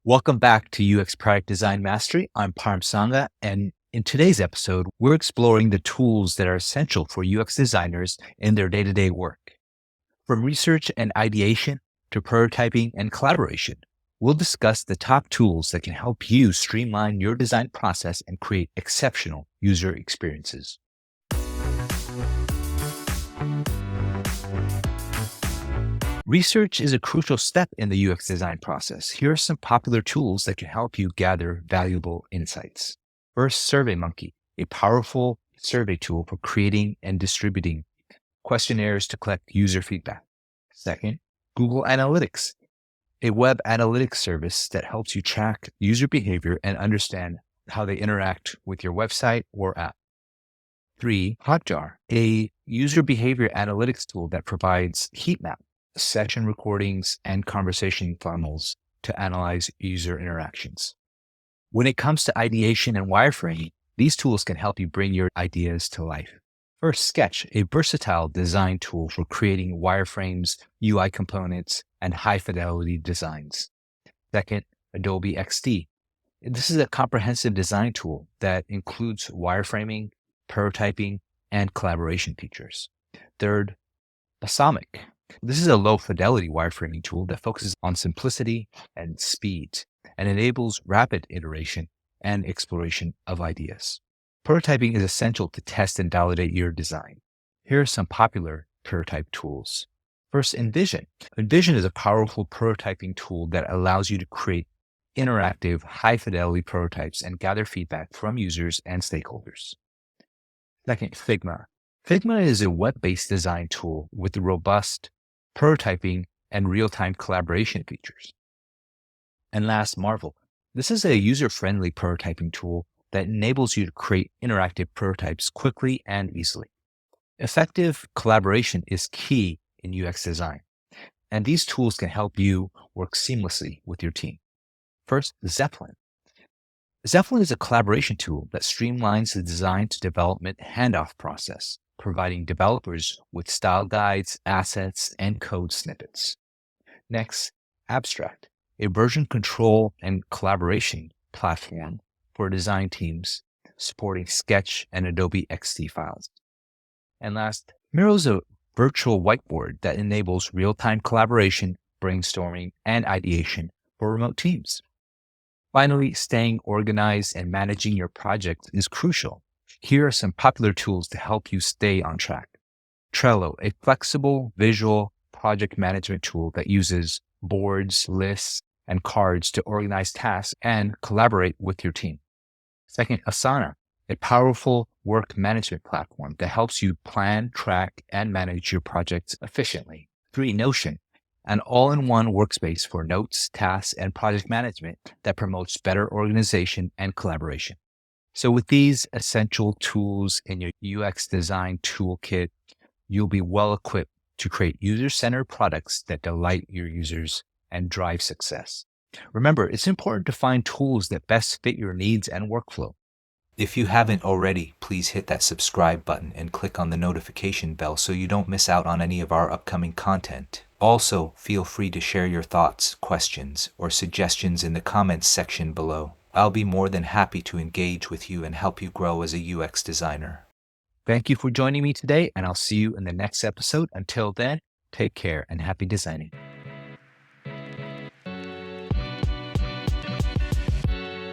Welcome back to UX Product Design Mastery. I'm Param Sangha, and in today's episode, we're exploring the tools that are essential for UX designers in their day-to-day work. From research and ideation to prototyping and collaboration, we'll discuss the top tools that can help you streamline your design process and create exceptional user experiences. Research is a crucial step in the UX design process. Here are some popular tools that can help you gather valuable insights. First, SurveyMonkey, a powerful survey tool for creating and distributing questionnaires to collect user feedback. Second, Google Analytics, a web analytics service that helps you track user behavior and understand how they interact with your website or app. 3, Hotjar, a user behavior analytics tool that provides heat map, session recordings, and conversation funnels to analyze user interactions. When it comes to ideation and wireframing, these tools can help you bring your ideas to life. First, Sketch, a versatile design tool for creating wireframes, UI components, and high-fidelity designs. Second, Adobe XD. This is a comprehensive design tool that includes wireframing, prototyping, and collaboration features. Third, Balsamiq. This is a low-fidelity wireframing tool that focuses on simplicity and speed and enables rapid iteration and exploration of ideas. Prototyping is essential to test and validate your design. Here are some popular prototype tools. First, InVision. InVision is a powerful prototyping tool that allows you to create interactive, high-fidelity prototypes and gather feedback from users and stakeholders. Second, Figma. Figma is a web-based design tool with robust prototyping and real-time collaboration features. And last, Marvel. This is a user-friendly prototyping tool that enables you to create interactive prototypes quickly and easily. Effective collaboration is key in UX design, and these tools can help you work seamlessly with your team. First, Zeppelin. Zeppelin is a collaboration tool that streamlines the design to development handoff process, providing developers with style guides, assets, and code snippets. Next, Abstract, a version control and collaboration platform for design teams supporting Sketch and Adobe XD files. And last, Miro is a virtual whiteboard that enables real-time collaboration, brainstorming, and ideation for remote teams. Finally, staying organized and managing your project is crucial. Here are some popular tools to help you stay on track. Trello, a flexible visual project management tool that uses boards, lists, and cards to organize tasks and collaborate with your team. Second, Asana, a powerful work management platform that helps you plan, track, and manage your projects efficiently. 3, Notion, an all-in-one workspace for notes, tasks, and project management that promotes better organization and collaboration. So with these essential tools in your UX design toolkit, you'll be well equipped to create user-centered products that delight your users and drive success. Remember, it's important to find tools that best fit your needs and workflow. If you haven't already, please hit that subscribe button and click on the notification bell so you don't miss out on any of our upcoming content. Also, feel free to share your thoughts, questions, or suggestions in the comments section below. I'll be more than happy to engage with you and help you grow as a UX designer. Thank you for joining me today, and I'll see you in the next episode. Until then, take care and happy designing.